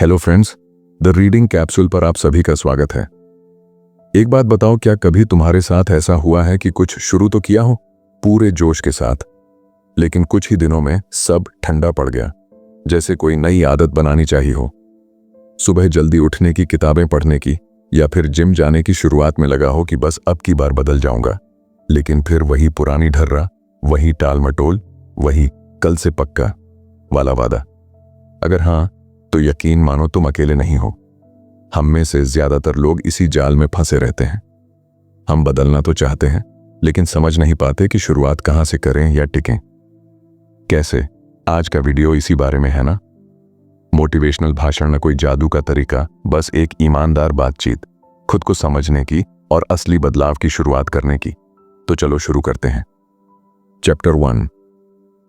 Hello friends, the reading capsule पर आप सभी का स्वागत है। एक बात बताओ, क्या कभी तुम्हारे साथ ऐसा हुआ है कि कुछ शुरू तो किया हो पूरे जोश के साथ, लेकिन कुछ ही दिनों में सब ठंडा पड़ गया, जैसे कोई नई आदत बनानी चाहिए हो। सुबह जल्दी उठने की, किताबें पढ़ने की, या फिर जिम जाने की शुरुआत में लगा हो कि बस अब की बार बदल जाऊंगा, लेकिन फिर वही पुरानी ढर्रा, वही टाल मटोल, वही कल से पक्का वाला वादा। अगर हाँ, तो यकीन मानो तुम अकेले नहीं हो। हम में से ज्यादातर लोग इसी जाल में फंसे रहते हैं। हम बदलना तो चाहते हैं, लेकिन समझ नहीं पाते कि शुरुआत कहां से करें या टिकें कैसे। आज का वीडियो इसी बारे में है ना। मोटिवेशनल भाषण न कोई जादू का तरीका, बस एक ईमानदार बातचीत, खुद को समझने की और असली बदलाव की शुरुआत करने की। तो चलो शुरू करते हैं। चैप्टर 1,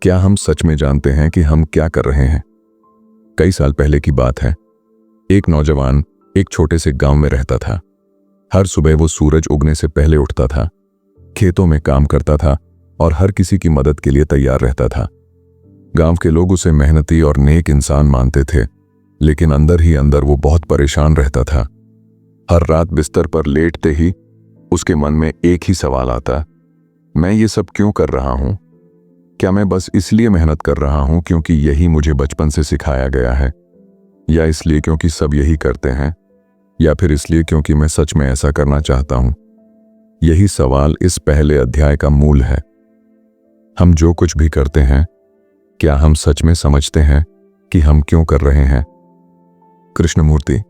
क्या हम सच में जानते हैं कि हम क्या कर रहे हैं। कई साल पहले की बात है। एक नौजवान एक छोटे से गांव में रहता था। हर सुबह वो सूरज उगने से पहले उठता था, खेतों में काम करता था और हर किसी की मदद के लिए तैयार रहता था। गांव के लोग उसे मेहनती और नेक इंसान मानते थे, लेकिन अंदर ही अंदर वो बहुत परेशान रहता था। हर रात बिस्तर पर लेटते ही उसके मन में एक ही सवाल आता, मैं ये सब क्यों कर रहा हूं? क्या मैं बस इसलिए मेहनत कर रहा हूं क्योंकि यही मुझे बचपन से सिखाया गया है, या इसलिए क्योंकि सब यही करते हैं, या फिर इसलिए क्योंकि मैं सच में ऐसा करना चाहता हूं? यही सवाल इस पहले अध्याय का मूल है। हम जो कुछ भी करते हैं, क्या हम सच में समझते हैं कि हम क्यों कर रहे हैं? कृष्णमूर्ति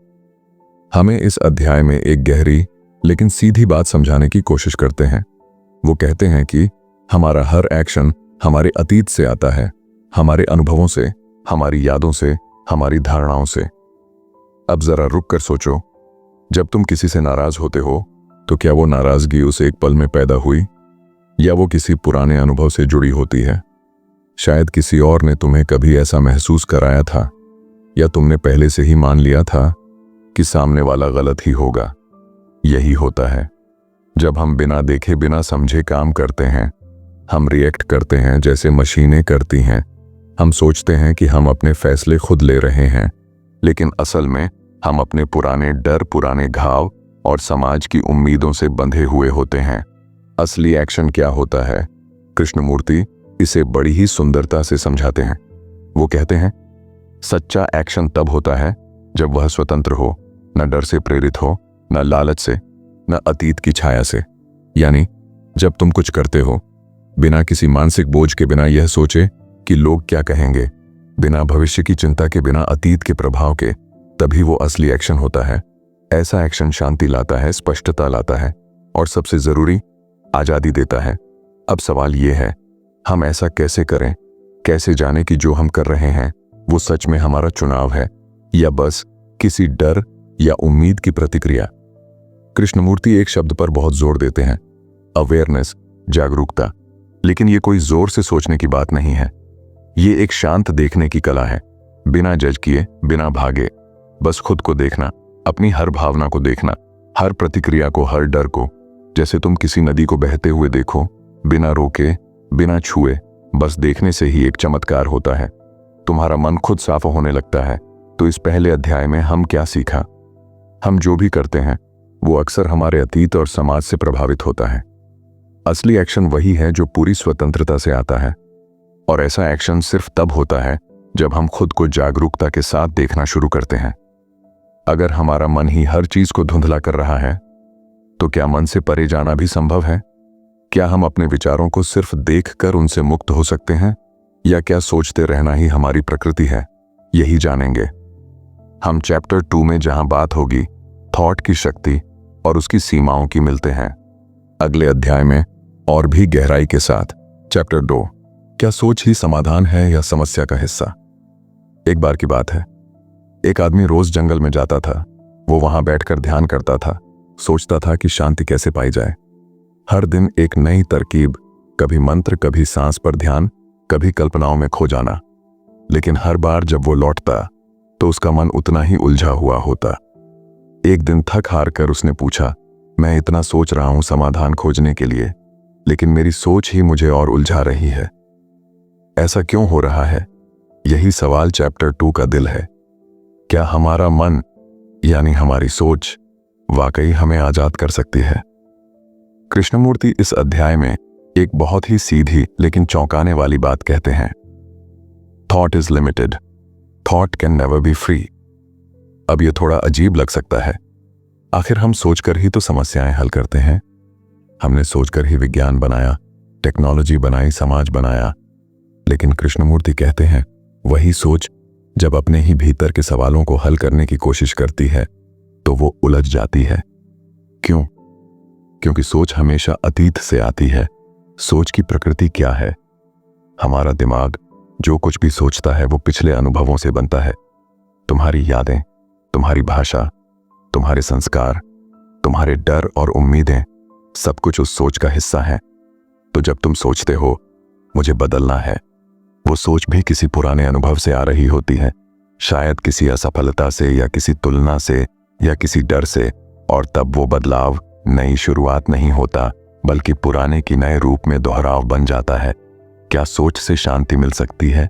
हमें इस अध्याय में एक गहरी लेकिन सीधी बात समझाने की कोशिश करते हैं। वो कहते हैं कि हमारा हर एक्शन हमारे अतीत से आता है, हमारे अनुभवों से, हमारी यादों से, हमारी धारणाओं से। अब जरा रुक कर सोचो, जब तुम किसी से नाराज होते हो तो क्या वो नाराजगी उस एक पल में पैदा हुई, या वो किसी पुराने अनुभव से जुड़ी होती है? शायद किसी और ने तुम्हें कभी ऐसा महसूस कराया था, या तुमने पहले से ही मान लिया था कि सामने वाला गलत ही होगा। यही होता है जब हम बिना देखे बिना समझे काम करते हैं। हम रिएक्ट करते हैं जैसे मशीनें करती हैं। हम सोचते हैं कि हम अपने फैसले खुद ले रहे हैं, लेकिन असल में हम अपने पुराने डर, पुराने घाव और समाज की उम्मीदों से बंधे हुए होते हैं। असली एक्शन क्या होता है? कृष्णमूर्ति इसे बड़ी ही सुंदरता से समझाते हैं। वो कहते हैं, सच्चा एक्शन तब होता है जब वह स्वतंत्र हो, न डर से प्रेरित हो, न लालच से, न अतीत की छाया से। यानी जब तुम कुछ करते हो बिना किसी मानसिक बोझ के, बिना यह सोचे कि लोग क्या कहेंगे, बिना भविष्य की चिंता के, बिना अतीत के प्रभाव के, तभी वो असली एक्शन होता है। ऐसा एक्शन शांति लाता है, स्पष्टता लाता है और सबसे जरूरी, आजादी देता है। अब सवाल ये है, हम ऐसा कैसे करें? कैसे जाने कि जो हम कर रहे हैं वो सच में हमारा चुनाव है, या बस किसी डर या उम्मीद की प्रतिक्रिया? कृष्णमूर्ति एक शब्द पर बहुत जोर देते हैं, अवेयरनेस, जागरूकता। लेकिन ये कोई जोर से सोचने की बात नहीं है। ये एक शांत देखने की कला है, बिना जज किए, बिना भागे, बस खुद को देखना, अपनी हर भावना को देखना, हर प्रतिक्रिया को, हर डर को। जैसे तुम किसी नदी को बहते हुए देखो, बिना रोके, बिना छुए, बस देखने से ही एक चमत्कार होता है। तुम्हारा मन खुद साफ होने लगता है। तो इस पहले अध्याय में हम क्या सीखा? हम जो भी करते हैं वो अक्सर हमारे अतीत और समाज से प्रभावित होता है। असली एक्शन वही है जो पूरी स्वतंत्रता से आता है, और ऐसा एक्शन सिर्फ तब होता है जब हम खुद को जागरूकता के साथ देखना शुरू करते हैं। अगर हमारा मन ही हर चीज को धुंधला कर रहा है, तो क्या मन से परे जाना भी संभव है? क्या हम अपने विचारों को सिर्फ देखकर उनसे मुक्त हो सकते हैं, या क्या सोचते रहना ही हमारी प्रकृति है? यही जानेंगे हम चैप्टर 2 में, जहां बात होगी थॉट की शक्ति और उसकी सीमाओं की। मिलते हैं अगले अध्याय में और भी गहराई के साथ। चैप्टर 2, क्या सोच ही समाधान है या समस्या का हिस्सा? एक बार की बात है, एक आदमी रोज जंगल में जाता था। वो वहां बैठकर ध्यान करता था, सोचता था कि शांति कैसे पाई जाए। हर दिन एक नई तरकीब, कभी मंत्र, कभी सांस पर ध्यान, कभी कल्पनाओं में खो जाना। लेकिन हर बार जब वो लौटता तो उसका मन उतना ही उलझा हुआ होता। एक दिन थक हार कर उसने पूछा, मैं इतना सोच रहा हूं समाधान खोजने के लिए, लेकिन मेरी सोच ही मुझे और उलझा रही है। ऐसा क्यों हो रहा है? यही सवाल चैप्टर 2 का दिल है। क्या हमारा मन यानी हमारी सोच वाकई हमें आजाद कर सकती है? कृष्णमूर्ति इस अध्याय में एक बहुत ही सीधी लेकिन चौंकाने वाली बात कहते हैं। Thought is limited, thought can never be free. अब यह थोड़ा अजीब लग सकता है। आखिर हम सोचकर ही तो समस्याएं हल करते हैं। हमने सोचकर ही विज्ञान बनाया, टेक्नोलॉजी बनाई, समाज बनाया। लेकिन कृष्णमूर्ति कहते हैं वही सोच जब अपने ही भीतर के सवालों को हल करने की कोशिश करती है तो वो उलझ जाती है। क्यों? क्योंकि सोच हमेशा अतीत से आती है। सोच की प्रकृति क्या है? हमारा दिमाग जो कुछ भी सोचता है वो पिछले अनुभवों से बनता है। तुम्हारी यादें, तुम्हारी भाषा, तुम्हारे संस्कार, तुम्हारे डर और उम्मीदें, सब कुछ उस सोच का हिस्सा है। तो जब तुम सोचते हो मुझे बदलना है, वो सोच भी किसी पुराने अनुभव से आ रही होती है, शायद किसी असफलता से या किसी तुलना से या किसी डर से। और तब वो बदलाव नई शुरुआत नहीं होता, बल्कि पुराने की नए रूप में दोहराव बन जाता है। क्या सोच से शांति मिल सकती है?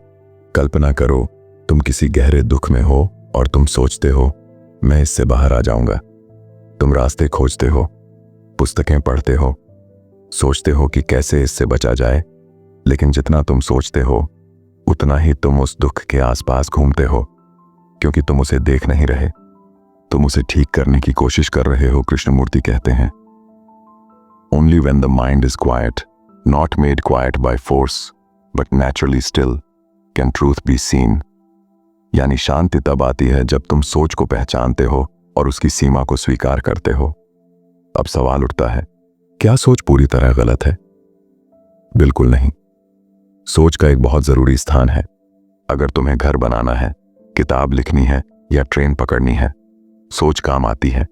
कल्पना करो तुम किसी गहरे दुख में हो और तुम सोचते हो मैं इससे बाहर आ जाऊंगा। तुम रास्ते खोजते हो, पुस्तकें पढ़ते हो, सोचते हो कि कैसे इससे बचा जाए। लेकिन जितना तुम सोचते हो उतना ही तुम उस दुख के आसपास घूमते हो, क्योंकि तुम उसे देख नहीं रहे, तुम उसे ठीक करने की कोशिश कर रहे हो। कृष्णमूर्ति कहते हैं only when the mind is quite, not made quite by force but naturally still, can truth be seen. यानी शांति तब आती है जब तुम सोच को पहचानते हो और उसकी सीमा को स्वीकार करते हो। अब सवाल उठता है, क्या सोच पूरी तरह गलत है? बिल्कुल नहीं। सोच का एक बहुत जरूरी स्थान है। अगर तुम्हें घर बनाना है, किताब लिखनी है या ट्रेन पकड़नी है, सोच काम आती है।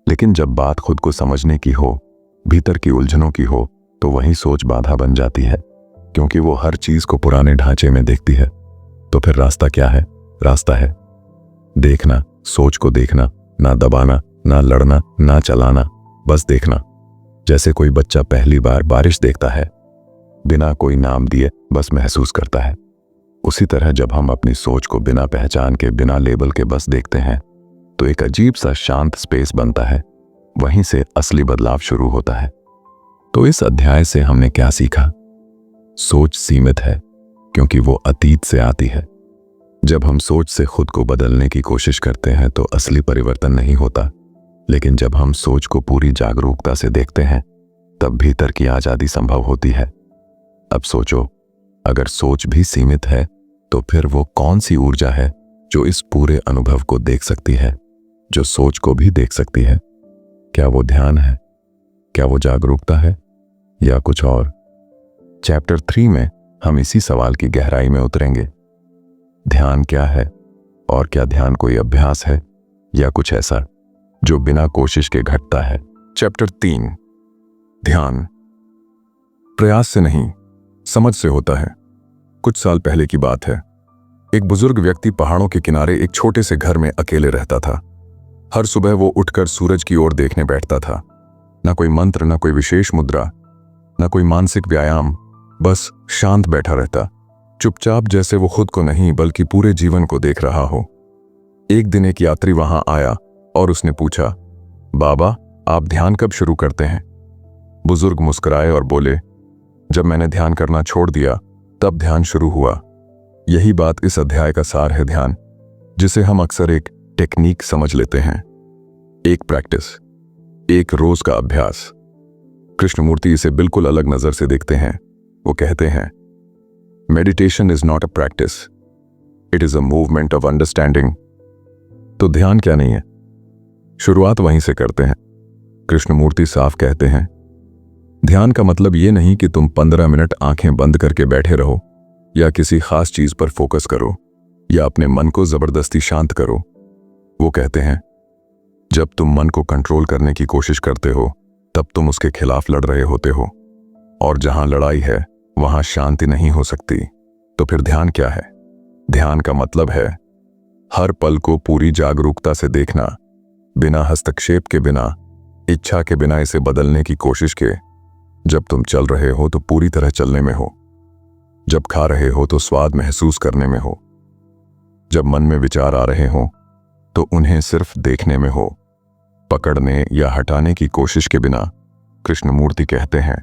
लेकिन जब बात खुद को समझने की हो, भीतर की उलझनों की हो, तो वही सोच बाधा बन जाती है, क्योंकि वो हर चीज को पुराने ढांचे में देखती है। तो फिर रास्ता क्या है? रास्ता है देखना, सोच को देखना, ना दबाना, ना लड़ना, ना चलाना, बस देखना। जैसे कोई बच्चा पहली बार बारिश देखता है, बिना कोई नाम दिए बस महसूस करता है। उसी तरह जब हम अपनी सोच को बिना पहचान के, बिना लेबल के बस देखते हैं, तो एक अजीब सा शांत स्पेस बनता है। वहीं से असली बदलाव शुरू होता है। तो इस अध्याय से हमने क्या सीखा? सोच सीमित है क्योंकि वो अतीत से आती है। जब हम सोच से खुद को बदलने की कोशिश करते हैं तो असली परिवर्तन नहीं होता। लेकिन जब हम सोच को पूरी जागरूकता से देखते हैं, तब भीतर की आजादी संभव होती है। अब सोचो, अगर सोच भी सीमित है तो फिर वो कौन सी ऊर्जा है जो इस पूरे अनुभव को देख सकती है, जो सोच को भी देख सकती है? क्या वो ध्यान है? क्या वो जागरूकता है, या कुछ और? चैप्टर 3 में हम इसी सवाल की गहराई में उतरेंगे। ध्यान क्या है, और क्या ध्यान कोई अभ्यास है या कुछ ऐसा जो बिना कोशिश के घटता है? चैप्टर 3, ध्यान। प्रयास से नहीं, समझ से होता है। कुछ साल पहले की बात है। एक बुजुर्ग व्यक्ति पहाड़ों के किनारे एक छोटे से घर में अकेले रहता था। हर सुबह वो उठकर सूरज की ओर देखने बैठता था। ना कोई मंत्र, ना कोई विशेष मुद्रा, ना कोई मानसिक व्यायाम, बस शांत बैठा रहता, चुपचाप, जैसे वो खुद को नहीं बल्कि पूरे जीवन को देख रहा हो। एक दिन एक यात्री वहां आया और उसने पूछा, बाबा, आप ध्यान कब शुरू करते हैं? बुजुर्ग मुस्कुराए और बोले, जब मैंने ध्यान करना छोड़ दिया तब ध्यान शुरू हुआ। यही बात इस अध्याय का सार है। ध्यान, जिसे हम अक्सर एक टेक्निक समझ लेते हैं, एक प्रैक्टिस, एक रोज का अभ्यास। कृष्णमूर्ति इसे बिल्कुल अलग नजर से देखते हैं। वो कहते हैं, meditation is not a practice, it is a movement of understanding. तो ध्यान क्या नहीं है? शुरुआत वहीं से करते हैं। कृष्णमूर्ति साफ कहते हैं, ध्यान का मतलब ये नहीं कि तुम 15 मिनट आंखें बंद करके बैठे रहो या किसी खास चीज पर फोकस करो या अपने मन को जबरदस्ती शांत करो। वो कहते हैं, जब तुम मन को कंट्रोल करने की कोशिश करते हो तब तुम उसके खिलाफ लड़ रहे होते हो, और जहां लड़ाई है वहां शांति नहीं हो सकती। तो फिर ध्यान क्या है? ध्यान का मतलब है हर पल को पूरी जागरूकता से देखना, बिना हस्तक्षेप के, बिना इच्छा के, बिना इसे बदलने की कोशिश के। जब तुम चल रहे हो तो पूरी तरह चलने में हो, जब खा रहे हो तो स्वाद महसूस करने में हो, जब मन में विचार आ रहे हो तो उन्हें सिर्फ देखने में हो, पकड़ने या हटाने की कोशिश के बिना। कृष्णमूर्ति कहते हैं,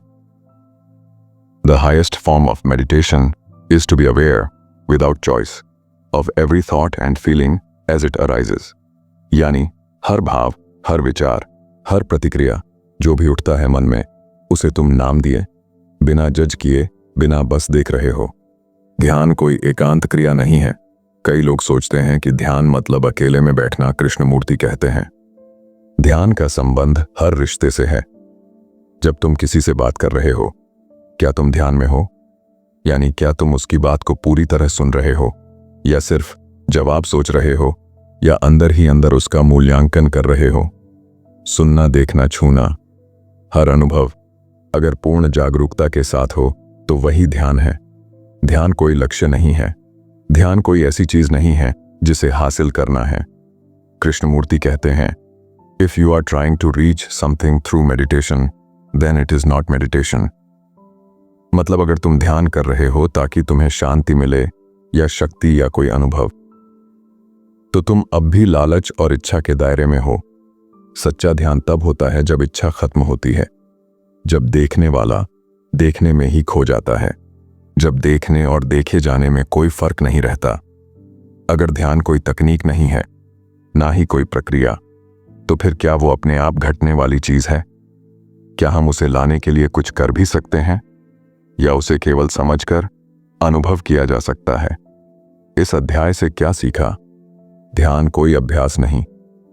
the highest form of meditation is to be aware without choice of every thought and feeling as it arises. यानी हर भाव, हर विचार, हर प्रतिक्रिया जो भी उठता है मन में, उसे तुम नाम दिए, बिना जज किए, बिना बस देख रहे हो। ध्यान कोई एकांत क्रिया नहीं है। कई लोग सोचते हैं कि ध्यान मतलब अकेले में बैठना। कृष्णमूर्ति कहते हैं, ध्यान का संबंध हर रिश्ते से है। जब तुम किसी से बात कर रहे हो, क्या तुम ध्यान में हो? यानी क्या तुम उसकी बात को पूरी तरह सुन रहे हो, या सिर्फ जवाब सोच रहे हो, या अंदर ही अंदर उसका मूल्यांकन कर रहे हो? सुनना, देखना, छूना, हर अनुभव अगर पूर्ण जागरूकता के साथ हो तो वही ध्यान है। ध्यान कोई लक्ष्य नहीं है। ध्यान कोई ऐसी चीज नहीं है जिसे हासिल करना है। कृष्णमूर्ति कहते हैं, if you are trying to reach something through meditation then it is not meditation. मतलब अगर तुम ध्यान कर रहे हो ताकि तुम्हें शांति मिले या शक्ति या कोई अनुभव, तो तुम अब भी लालच और इच्छा के दायरे में हो। सच्चा ध्यान तब होता है जब इच्छा खत्म होती है, जब देखने वाला देखने में ही खो जाता है, जब देखने और देखे जाने में कोई फर्क नहीं रहता। अगर ध्यान कोई तकनीक नहीं है, ना ही कोई प्रक्रिया, तो फिर क्या वो अपने आप घटने वाली चीज है? क्या हम उसे लाने के लिए कुछ कर भी सकते हैं, या उसे केवल समझकर अनुभव किया जा सकता है? इस अध्याय से क्या सीखा? ध्यान कोई अभ्यास नहीं,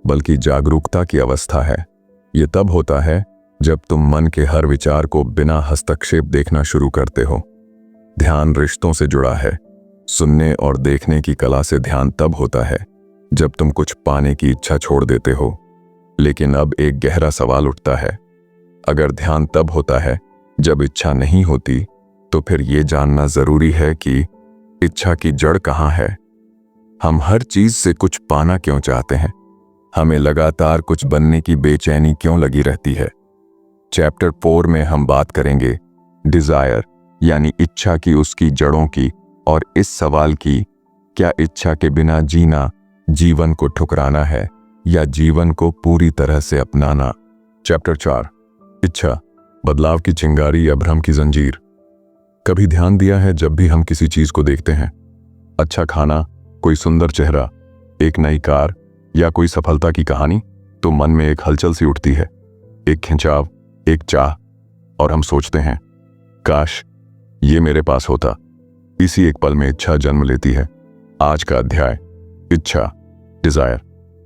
बल्कि जागरूकता की अवस्था है। ये तब होता है जब तुम मन के हर विचार को बिना हस्तक्षेप देखना शुरू करते हो। ध्यान रिश्तों से जुड़ा है। सुनने और देखने की कला से ध्यान तब होता है जब तुम कुछ पाने की इच्छा छोड़ देते हो। लेकिन अब एक गहरा सवाल उठता है, अगर ध्यान तब होता है जब इच्छा नहीं होती, तो फिर ये जानना जरूरी है कि इच्छा की जड़ कहाँ है। हम हर चीज से कुछ पाना क्यों चाहते हैं? हमें लगातार कुछ बनने की बेचैनी क्यों लगी रहती है? चैप्टर 4 में हम बात करेंगे डिजायर यानी इच्छा की, उसकी जड़ों की, और इस सवाल की, क्या इच्छा के बिना जीना जीवन को ठुकराना है या जीवन को पूरी तरह से अपनाना? चैप्टर 4, इच्छा, बदलाव की चिंगारी या भ्रम की जंजीर। कभी ध्यान दिया है जब भी हम किसी चीज को देखते हैं, अच्छा खाना, कोई सुंदर चेहरा, एक नई कार या कोई सफलता की कहानी, तो मन में एक हलचल सी उठती है, एक खिंचाव, एक चाह, और हम सोचते हैं, काश ये मेरे पास होता। इसी एक पल में इच्छा जन्म लेती है। आज का अध्याय, इच्छा, डिजायर,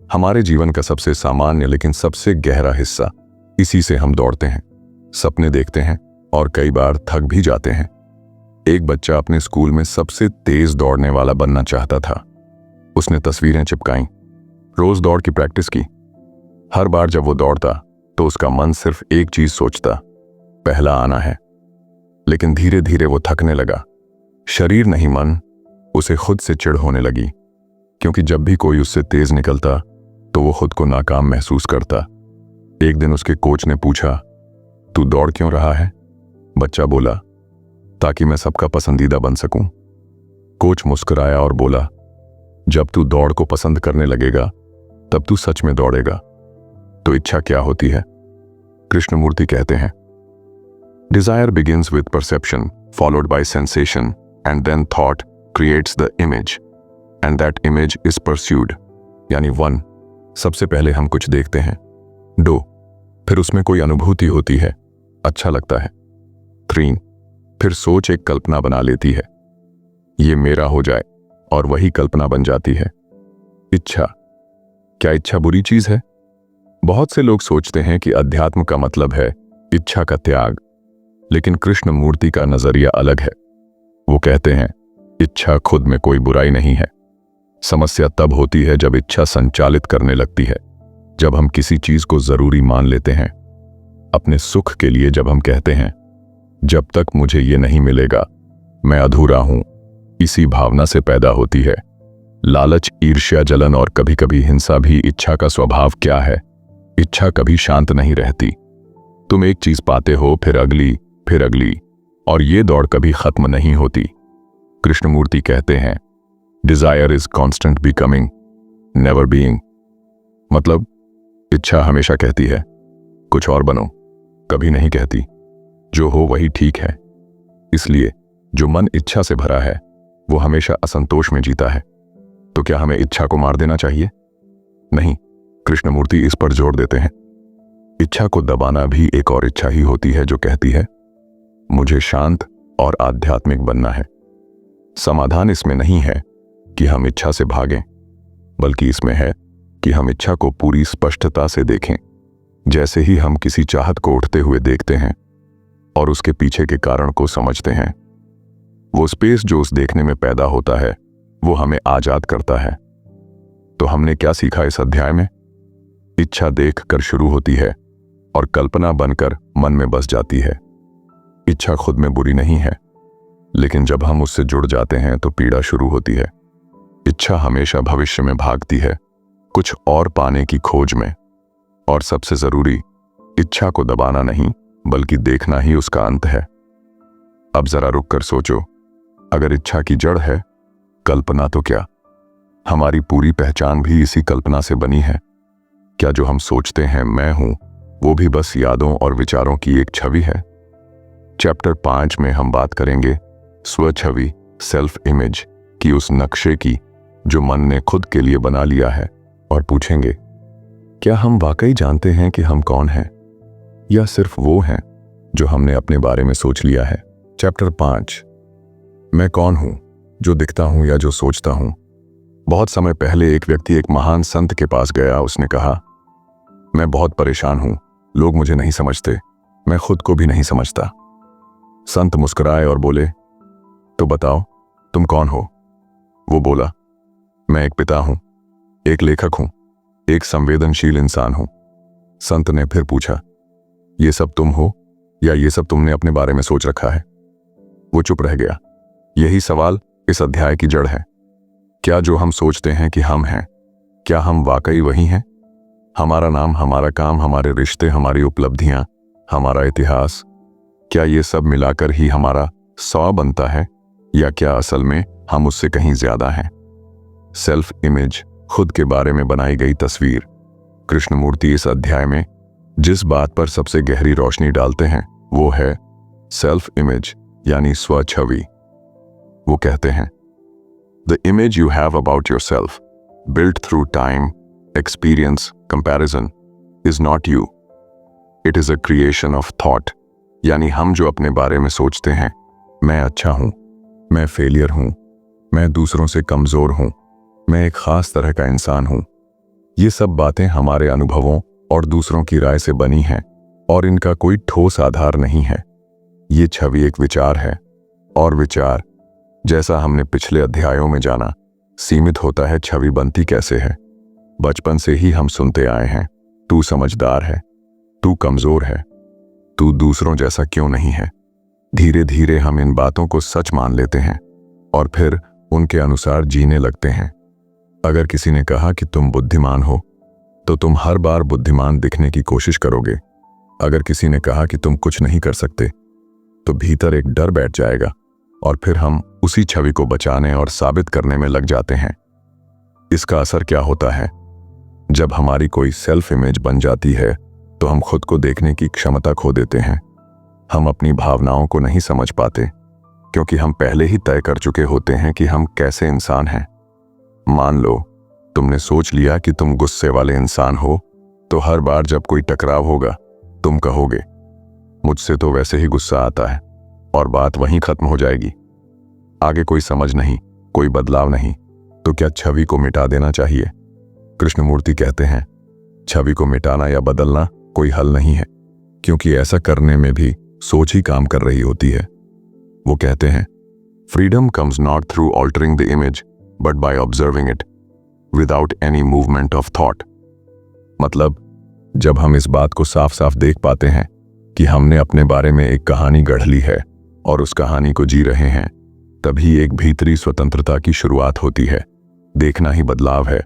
हमारे जीवन का सबसे सामान्य लेकिन सबसे गहरा हिस्सा। इसी से हम दौड़ते हैं, सपने देखते हैं और कई बार थक भी जाते हैं। एक बच्चा अपने स्कूल में सबसे तेज दौड़ने वाला बनना चाहता था। उसने तस्वीरें चिपकाईं, रोज दौड़ की प्रैक्टिस की। हर बार जब वो दौड़ता तो उसका मन सिर्फ एक चीज सोचता, पहला आना है। लेकिन धीरे धीरे वो थकने लगा। शरीर नहीं, मन, उसे खुद से चिढ़ होने लगी, क्योंकि जब भी कोई उससे तेज निकलता तो वो खुद को नाकाम महसूस करता। एक दिन उसके कोच ने पूछा, तू दौड़ क्यों रहा है? बच्चा बोला, ताकि मैं सबका पसंदीदा बन सकूं। कोच मुस्कुराया और बोला, जब तू दौड़ को पसंद करने लगेगा तब तू सच में दौड़ेगा। तो इच्छा क्या होती है? कृष्णमूर्ति कहते हैं, desire begins with perception followed by sensation and then thought creates the image and that image is pursued. यानी 1, सबसे पहले हम कुछ देखते हैं। 2, फिर उसमें कोई अनुभूति होती है, अच्छा लगता है। 3, फिर सोच एक कल्पना बना लेती है, ये मेरा हो जाए, और वही कल्पना बन जाती है। इच्छा, क्या इच्छा बुरी चीज है? बहुत से लोग सोचते हैं कि अध्यात्म का मतलब है इच्छा का त्याग, लेकिन कृष्णमूर्ति का नजरिया अलग है। वो कहते हैं, इच्छा खुद में कोई बुराई नहीं है। समस्या तब होती है जब इच्छा संचालित करने लगती है, जब हम किसी चीज को जरूरी मान लेते हैं अपने सुख के लिए। जब हम कहते हैं, जब तक मुझे ये नहीं मिलेगा मैं अधूरा हूं। इसी भावना से पैदा होती है लालच, ईर्ष्या, जलन और कभी कभी हिंसा भी। इच्छा का स्वभाव क्या है? इच्छा कभी शांत नहीं रहती। तुम एक चीज पाते हो, फिर अगली, फिर अगली, और ये दौड़ कभी खत्म नहीं होती। कृष्णमूर्ति कहते हैं, desire is constant becoming, never being. मतलब इच्छा हमेशा कहती है कुछ और बनो, कभी नहीं कहती जो हो वही ठीक है। इसलिए जो मन इच्छा से भरा है वो हमेशा असंतोष में जीता है। तो क्या हमें इच्छा को मार देना चाहिए? नहीं, कृष्णमूर्ति इस पर जोर देते हैं। इच्छा को दबाना भी एक और इच्छा ही होती है जो कहती है मुझे शांत और आध्यात्मिक बनना है। समाधान इसमें नहीं है कि हम इच्छा से भागें, बल्कि इसमें है कि हम इच्छा को पूरी स्पष्टता से देखें। जैसे ही हम किसी चाहत को उठते हुए देखते हैं और उसके पीछे के कारण को समझते हैं, वो स्पेस जो उस देखने में पैदा होता है वो हमें आजाद करता है। तो हमने क्या सीखा इस अध्याय में? इच्छा देख कर शुरू होती है और कल्पना बनकर मन में बस जाती है। इच्छा खुद में बुरी नहीं है, लेकिन जब हम उससे जुड़ जाते हैं तो पीड़ा शुरू होती है। इच्छा हमेशा भविष्य में भागती है, कुछ और पाने की खोज में। और सबसे जरूरी, इच्छा को दबाना नहीं बल्कि देखना ही उसका अंत है। अब जरा रुक कर सोचो, अगर इच्छा की जड़ है कल्पना, तो क्या हमारी पूरी पहचान भी इसी कल्पना से बनी है? क्या जो हम सोचते हैं मैं हूं, वो भी बस यादों और विचारों की एक छवि है? चैप्टर 5 में हम बात करेंगे स्वछवि, सेल्फ इमेज की उस नक्शे की जो मन ने खुद के लिए बना लिया है, और पूछेंगे क्या हम वाकई जानते हैं कि हम कौन हैं, या सिर्फ वो हैं जो हमने अपने बारे में सोच लिया है। चैप्टर 5, मैं कौन हूं, जो दिखता हूं या जो सोचता हूं। बहुत समय पहले एक व्यक्ति एक महान संत के पास गया। उसने कहा, मैं बहुत परेशान हूं, लोग मुझे नहीं समझते, मैं खुद को भी नहीं समझता। संत मुस्कुराए और बोले, तो बताओ तुम कौन हो? वो बोला, मैं एक पिता हूं, एक लेखक हूं, एक संवेदनशील इंसान हूं। संत ने फिर पूछा, ये सब तुम हो या ये सब तुमने अपने बारे में सोच रखा है? वो चुप रह गया। यही सवाल इस अध्याय की जड़ है। क्या जो हम सोचते हैं कि हम हैं, क्या हम वाकई वही हैं? हमारा नाम, हमारा काम, हमारे रिश्ते, हमारी उपलब्धियां, हमारा इतिहास, क्या ये सब मिलाकर ही हमारा 100 बनता है, या क्या असल में हम उससे कहीं ज्यादा हैं? सेल्फ इमेज, खुद के बारे में बनाई गई तस्वीर। कृष्णमूर्ति इस अध्याय में जिस बात पर सबसे गहरी रोशनी डालते हैं वो है सेल्फ इमेज, यानी स्वछवि। वो कहते हैं, the image you have about your self, built through time, experience, comparison, is not you, it is a creation of thought. यानी हम जो अपने बारे में सोचते हैं, मैं अच्छा हूं, मैं फेलियर हूं, मैं दूसरों से कमजोर हूं, मैं एक खास तरह का इंसान हूं, ये सब बातें हमारे अनुभवों और दूसरों की राय से बनी हैं और इनका कोई ठोस आधार नहीं है। ये छवि एक विचार है, और विचार, जैसा हमने पिछले अध्यायों में जाना, सीमित होता है। छवि बनती कैसे है? बचपन से ही हम सुनते आए हैं, तू समझदार है, तू कमजोर है, तू दूसरों जैसा क्यों नहीं है। धीरे धीरे हम इन बातों को सच मान लेते हैं और फिर उनके अनुसार जीने लगते हैं। अगर किसी ने कहा कि तुम बुद्धिमान हो, तो तुम हर बार बुद्धिमान दिखने की कोशिश करोगे। अगर किसी ने कहा कि तुम कुछ नहीं कर सकते, तो भीतर एक डर बैठ जाएगा और फिर हम उसी छवि को बचाने और साबित करने में लग जाते हैं। इसका असर क्या होता है? जब हमारी कोई सेल्फ इमेज बन जाती है तो हम खुद को देखने की क्षमता खो देते हैं। हम अपनी भावनाओं को नहीं समझ पाते, क्योंकि हम पहले ही तय कर चुके होते हैं कि हम कैसे इंसान हैं। मान लो तुमने सोच लिया कि तुम गुस्से वाले इंसान हो, तो हर बार जब कोई टकराव होगा तुम कहोगे, मुझसे तो वैसे ही गुस्सा आता है, और बात वहीं खत्म हो जाएगी। आगे कोई समझ नहीं, कोई बदलाव नहीं। तो क्या छवि को मिटा देना चाहिए? कृष्णमूर्ति कहते हैं, छवि को मिटाना या बदलना कोई हल नहीं है, क्योंकि ऐसा करने में भी सोच ही काम कर रही होती है। वो कहते हैं, freedom comes not through altering the image but by observing it without any movement of thought. मतलब जब हम इस बात को साफ साफ देख पाते हैं कि हमने अपने बारे में एक कहानी गढ़ ली है और उस कहानी को जी रहे हैं, तभी एक भीतरी स्वतंत्रता की शुरुआत होती है। देखना ही बदलाव है,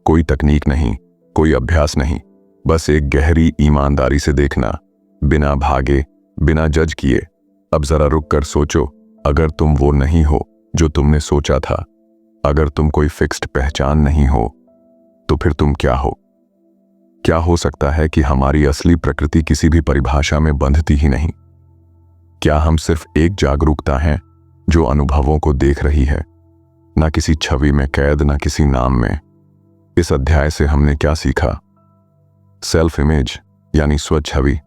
कोई तकनीक नहीं, कोई अभ्यास नहीं, बस एक गहरी ईमानदारी से देखना, बिना भागे, बिना जज किए। अब जरा रुक कर सोचो, अगर तुम वो नहीं हो जो तुमने सोचा था, अगर तुम कोई फिक्स्ड पहचान नहीं हो, तो फिर तुम क्या हो? क्या हो सकता है कि हमारी असली प्रकृति किसी भी परिभाषा में बंधती ही नहीं? क्या हम सिर्फ एक जागरूकता हैं जो अनुभवों को देख रही है, ना किसी छवि में कैद, ना किसी नाम में? इस अध्याय से हमने क्या सीखा? सेल्फ इमेज यानी स्व छवि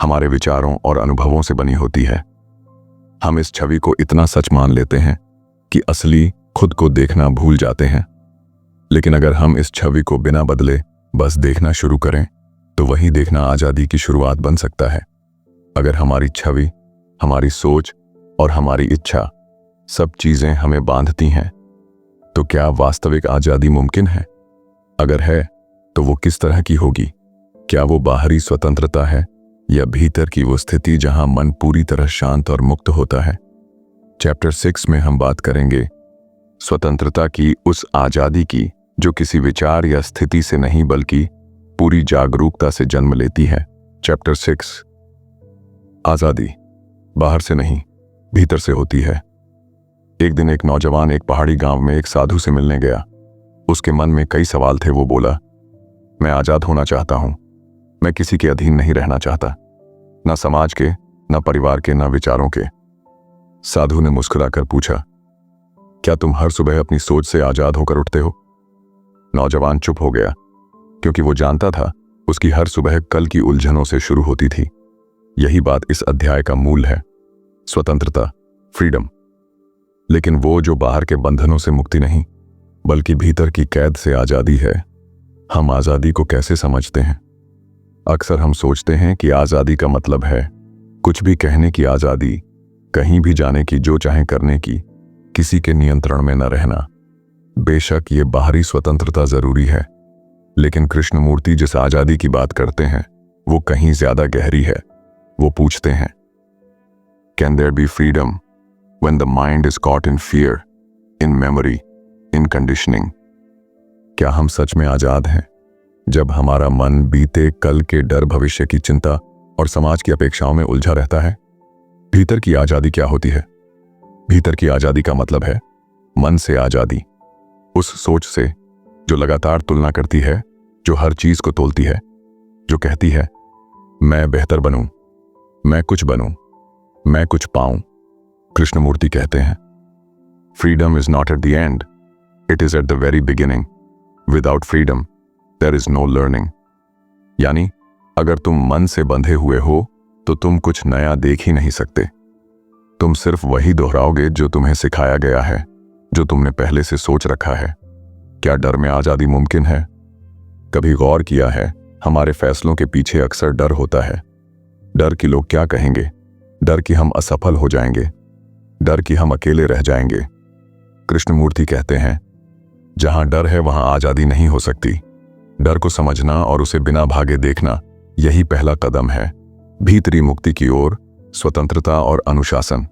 हमारे विचारों और अनुभवों से बनी होती है। हम इस छवि को इतना सच मान लेते हैं कि असली खुद को देखना भूल जाते हैं। लेकिन अगर हम इस छवि को बिना बदले बस देखना शुरू करें तो वही देखना आजादी की शुरुआत बन सकता है। अगर हमारी छवि, हमारी सोच और हमारी इच्छा सब चीजें हमें बांधती हैं तो क्या वास्तविक आजादी मुमकिन है? अगर है तो वो किस तरह की होगी? क्या वो बाहरी स्वतंत्रता है या भीतर की वो स्थिति जहां मन पूरी तरह शांत और मुक्त होता है? चैप्टर 6 में हम बात करेंगे स्वतंत्रता की, उस आजादी की जो किसी विचार या स्थिति से नहीं बल्कि पूरी जागरूकता से जन्म लेती है। चैप्टर 6 आजादी बाहर से नहीं, भीतर से होती है। एक दिन एक नौजवान एक पहाड़ी गांव में एक साधु से मिलने गया। उसके मन में कई सवाल थे। वो बोला, मैं आजाद होना चाहता हूं। मैं किसी के अधीन नहीं रहना चाहता, ना समाज के, ना परिवार के, ना विचारों के। साधु ने मुस्कुराकर पूछा, क्या तुम हर सुबह अपनी सोच से आजाद होकर उठते हो? नौजवान चुप हो गया क्योंकि वो जानता था उसकी हर सुबह कल की उलझनों से शुरू होती थी। यही बात इस अध्याय का मूल है, स्वतंत्रता, फ्रीडम। लेकिन वो जो बाहर के बंधनों से मुक्ति नहीं बल्कि भीतर की कैद से आजादी है, हम आजादी को कैसे समझते हैं? अक्सर हम सोचते हैं कि आजादी का मतलब है कुछ भी कहने की आजादी, कहीं भी जाने की, जो चाहे करने की, किसी के नियंत्रण में न रहना। बेशक ये बाहरी स्वतंत्रता जरूरी है, लेकिन कृष्णमूर्ति जिस आजादी की बात करते हैं वो कहीं ज्यादा गहरी है। वो पूछते हैं, can there be freedom when the mind is caught in fear, in memory, in conditioning? क्या हम सच में आजाद हैं जब हमारा मन बीते कल के डर, भविष्य की चिंता और समाज की अपेक्षाओं में उलझा रहता है? भीतर की आजादी क्या होती है? भीतर की आजादी का मतलब है मन से आजादी, उस सोच से जो लगातार तुलना करती है, जो हर चीज को तोलती है, जो कहती है मैं बेहतर बनूं, मैं कुछ बनूं, मैं कुछ पाऊं। कृष्णमूर्ति कहते हैं, freedom is not at the end, it is at the very beginning. Without freedom there is no learning. यानी अगर तुम मन से बंधे हुए हो तो तुम कुछ नया देख ही नहीं सकते। तुम सिर्फ वही दोहराओगे जो तुम्हें सिखाया गया है, जो तुमने पहले से सोच रखा है। क्या डर में आजादी मुमकिन है? कभी गौर किया है, हमारे फैसलों के पीछे अक्सर डर होता है। डर कि लोग क्या कहेंगे, डर कि हम असफल हो जाएंगे, डर कि हम अकेले रह जाएंगे। कृष्णमूर्ति कहते हैं, जहां डर है वहां आजादी नहीं हो सकती। डर को समझना और उसे बिना भागे देखना, यही पहला कदम है भीतरी मुक्ति की ओर, स्वतंत्रता और अनुशासन।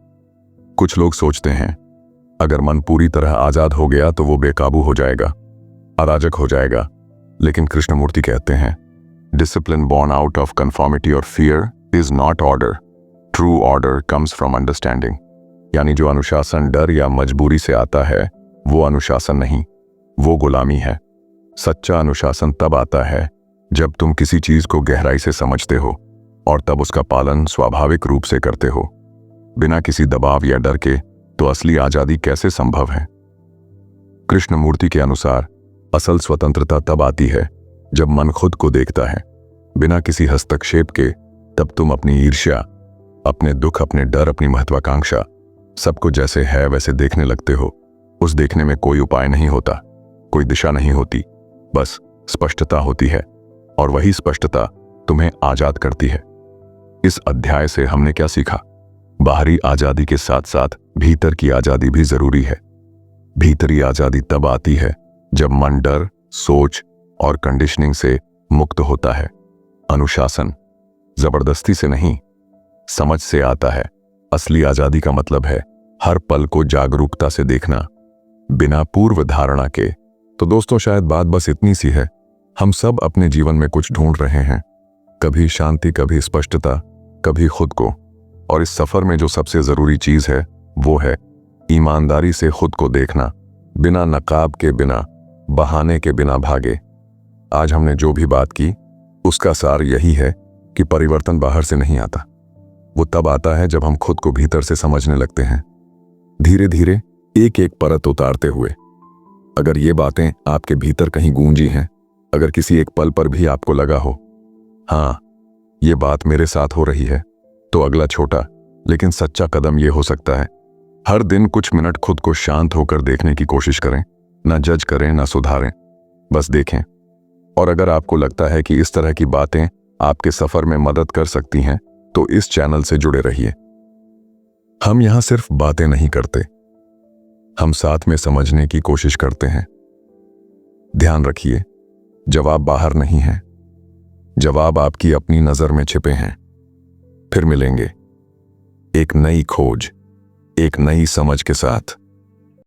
कुछ लोग सोचते हैं अगर मन पूरी तरह आजाद हो गया तो वो बेकाबू हो जाएगा, अराजक हो जाएगा। लेकिन कृष्णमूर्ति कहते हैं, discipline born out of conformity और fear is not order, true order comes from understanding. यानी जो अनुशासन डर या मजबूरी से आता है वो अनुशासन नहीं, वो गुलामी है। सच्चा अनुशासन तब आता है जब तुम किसी चीज को गहराई से समझते हो और तब उसका पालन स्वाभाविक रूप से करते हो, बिना किसी दबाव या डर के। तो असली आजादी कैसे संभव है? कृष्णमूर्ति के अनुसार असल स्वतंत्रता तब आती है जब मन खुद को देखता है बिना किसी हस्तक्षेप के। तब तुम अपनी ईर्ष्या, अपने दुख, अपने डर, अपनी महत्वाकांक्षा सबको जैसे है वैसे देखने लगते हो। उस देखने में कोई उपाय नहीं होता, कोई दिशा नहीं होती, बस स्पष्टता होती है, और वही स्पष्टता तुम्हें आजाद करती है। इस अध्याय से हमने क्या सीखा? बाहरी आजादी के साथ साथ भीतर की आजादी भी जरूरी है। भीतरी आजादी तब आती है जब मन डर, सोच और कंडीशनिंग से मुक्त होता है। अनुशासन जबरदस्ती से नहीं, समझ से आता है। असली आजादी का मतलब है हर पल को जागरूकता से देखना, बिना पूर्व धारणा के। तो दोस्तों, शायद बात बस इतनी सी है। हम सब अपने जीवन में कुछ ढूंढ रहे हैं, कभी शांति, कभी स्पष्टता, कभी खुद को। और इस सफर में जो सबसे जरूरी चीज है वो है ईमानदारी से खुद को देखना, बिना नकाब के, बिना बहाने के, बिना भागे। आज हमने जो भी बात की उसका सार यही है कि परिवर्तन बाहर से नहीं आता। वो तब आता है जब हम खुद को भीतर से समझने लगते हैं, धीरे धीरे एक एक परत उतारते हुए। अगर ये बातें आपके भीतर कहीं गूंजी हैं, अगर किसी एक पल पर भी आपको लगा हो, हाँ ये बात मेरे साथ हो रही है, तो अगला छोटा लेकिन सच्चा कदम ये हो सकता है, हर दिन कुछ मिनट खुद को शांत होकर देखने की कोशिश करें। ना जज करें, ना सुधारें, बस देखें। और अगर आपको लगता है कि इस तरह की बातें आपके सफर में मदद कर सकती हैं, तो इस चैनल से जुड़े रहिए। हम यहां सिर्फ बातें नहीं करते, हम साथ में समझने की कोशिश करते हैं। ध्यान रखिए, जवाब बाहर नहीं है, जवाब आपकी अपनी नजर में छिपे हैं। फिर मिलेंगे एक नई खोज, एक नई समझ के साथ।